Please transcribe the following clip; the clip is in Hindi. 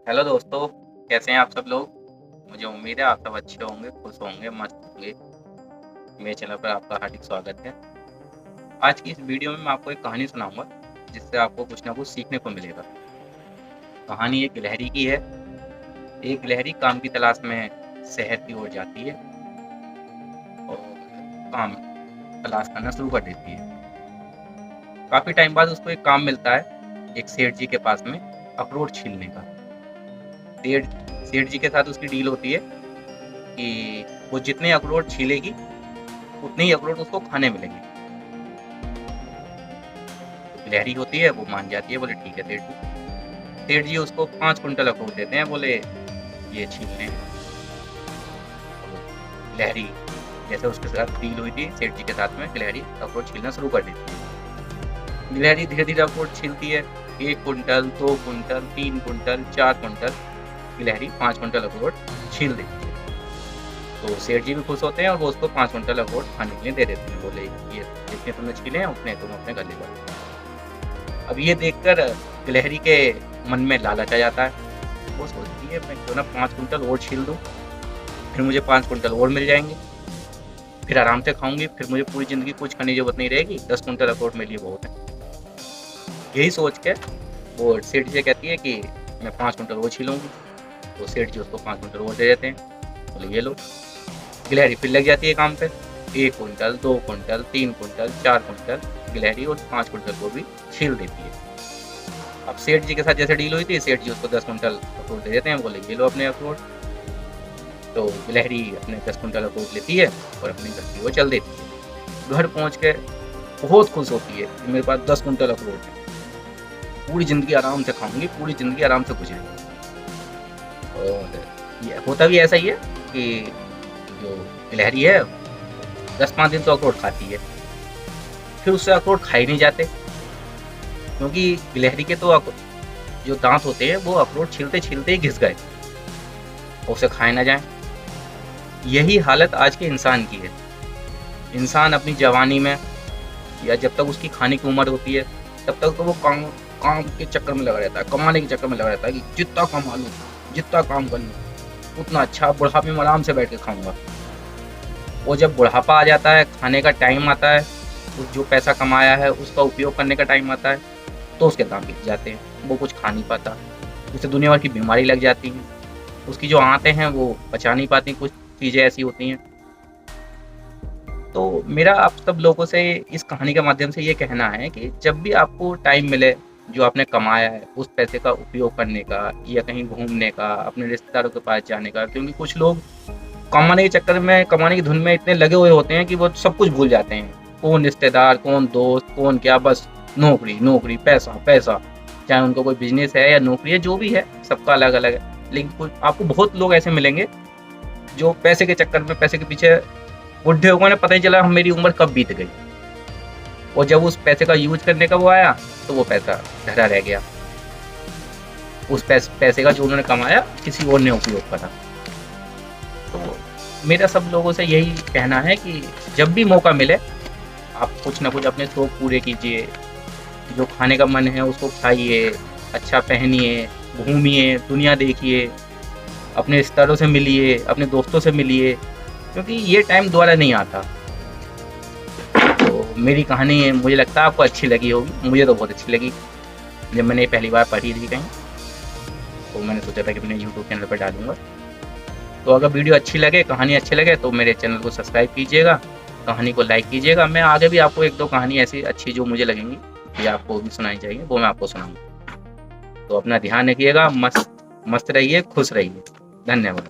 हेलो दोस्तों, कैसे हैं आप सब लोग। मुझे उम्मीद है आप सब अच्छे होंगे, खुश होंगे, मस्त होंगे। मेरे चैनल पर आपका हार्दिक स्वागत है। आज की इस वीडियो में मैं आपको एक कहानी सुनाऊंगा जिससे आपको कुछ ना कुछ सीखने को मिलेगा। कहानी एक गिलहरी की है। एक गिलहरी काम की तलाश में शहर की ओर जाती है और काम तलाश करना शुरू कर देती है। काफ़ी टाइम बाद उसको एक काम मिलता है, एक सेठ जी के पास में अखरोट छीलने का। सेठ सेठ जी के साथ उसकी डील होती है कि वो जितने अखरोट छीलेगी उतने ही अखरोट उसको खाने मिलेंगे। तो गिलहरी होती है, वो मान जाती है, बोले ठीक है सेठ जी उसको 5 कुंटल अखरोट देते हैं, बोले ये छीलने हैं। तो गिलहरी जैसे उसके साथ डील हुई थी सेठ जी के साथ में, गिलहरी अखरोट छीलना शुरू कर देती है। गिलहरी धीरे धीरे अखरोट छीलती है, 1 कुंटल, 2 कुंटल, 3 कुंटल, 4 कुंटल, गिलहरी 5 कुंटल अखरोट छील देती है। तो सेठ जी भी खुश होते हैं और वो उसको 5 कुंटल अखरोट खाने के लिए दे देते हैं, बोले ये जितने तुमने छीले हैं उतने तुम अपने गले पर। अब ये देखकर गिलहरी के मन में लालच आ जाता है। वो सोचती है मैं क्यों ना 5 कुंटल और छील दूँ, फिर मुझे 5 कुंटल और मिल जाएंगे, फिर आराम से खाऊंगी, फिर मुझे पूरी ज़िंदगी कुछ खाने की जरूरत नहीं रहेगी, 10 कुंटल अखरोट मेरे लिए बहुत है। यही सोच के वो सेठ जी से कहती है कि मैं 5 कुंटल और छीलूंगी। तो सेठ जी उसको 5 कुंटल और दे देते हैं, बोले ये लो। गिलहरी फिर लग जाती है काम पे, 1 कुंटल, 2 कुंटल, 3 कुंटल, 4 कुंटल, गिलहरी और 5 कुंटल को भी छील देती है। अब सेठ जी के साथ जैसे डील हुई थी, सेठ जी उसको 10 कुंटल अखरोट दे देते हैं, बोले ये लो अपने अखरोट। तो गिलहरी अपने 10 कुंटल अखरोट लेती है और अपने घर की ओर चल देती है। घर पहुँच के बहुत खुश होती है कि मेरे पास 10 कुंटल अखरोट है, पूरी ज़िंदगी आराम से खाऊंगी, पूरी ज़िंदगी आराम से गुजरेगी। और ये होता भी ऐसा ही है कि जो गिलहरी है 10-5 दिन तो अखरोट खाती है, फिर उससे अखरोट खाए नहीं जाते, क्योंकि गिलहरी के तो जो दांत होते हैं वो अखरोट छीलते छीलते ही घिस गए, उसे खाए ना जाए। यही हालत आज के इंसान की है। इंसान अपनी जवानी में या जब तक उसकी खाने की उम्र होती है तब तक तो वो काम काम के चक्कर में लगा रहता है, कमाने के चक्कर में लगा रहता है कि जितना कमा लूँ, जितना काम कर लूँ उतना अच्छा, बुढ़ापे में आराम से बैठ के खाऊंगा। वो जब बुढ़ापा आ जाता है, खाने का टाइम आता है, उस जो पैसा कमाया है उसका उपयोग करने का टाइम आता है, तो उसके दाम गिर जाते हैं, वो कुछ खा नहीं पाता, उसे दुनिया भर की बीमारी लग जाती है, उसकी जो आंतें हैं वो पचा नहीं पाती, कुछ चीज़ें ऐसी होती हैं। तो मेरा आप सब लोगों से इस कहानी के माध्यम से ये कहना है कि जब भी आपको टाइम मिले, जो आपने कमाया है उस पैसे का उपयोग करने का, या कहीं घूमने का, अपने रिश्तेदारों के पास जाने का, क्योंकि कुछ लोग कमाने के चक्कर में, कमाने की धुन में इतने लगे हुए होते हैं कि वो सब कुछ भूल जाते हैं, कौन रिश्तेदार, कौन दोस्त, कौन क्या, बस नौकरी नौकरी, पैसा पैसा। चाहे उनका कोई बिजनेस है या नौकरी है, जो भी है सबका अलग अलग है, लेकिन कुछ आपको बहुत लोग ऐसे मिलेंगे जो पैसे के चक्कर में, पैसे के पीछे बुढ़े हो गए ना, पता ही चला मेरी उम्र कब बीत गई, और जब उस पैसे का यूज करने का वो आया तो वो पैसा धरा रह गया, उस पैसे का जो उन्होंने कमाया किसी और ने उपयोग करा। तो मेरा सब लोगों से यही कहना है कि जब भी मौका मिले आप कुछ ना कुछ अपने शौक पूरे कीजिए, जो खाने का मन है उसको खाइए, अच्छा पहनिए, घूमिए, दुनिया देखिए, अपने रिश्तेदारों से मिलिए, अपने दोस्तों से मिलिए, क्योंकि ये टाइम दोबारा नहीं आता। तो मेरी कहानी मुझे लगता है आपको अच्छी लगी होगी, मुझे तो बहुत अच्छी लगी। जब मैंने पहली बार पढ़ी थी कहीं, तो मैंने सोचा था कि अपने यूट्यूब चैनल पर डालूंगा। तो अगर वीडियो अच्छी लगे, कहानी अच्छी लगे, तो मेरे चैनल को सब्सक्राइब कीजिएगा, कहानी को लाइक कीजिएगा। मैं आगे भी आपको 1-2 कहानी ऐसी अच्छी जो मुझे लगेंगी कि आपको भी सुनाई चाहिए, वो मैं आपको सुनाऊंगा। तो अपना ध्यान रखिएगा, मस्त रहिए, खुश रहिए। धन्यवाद।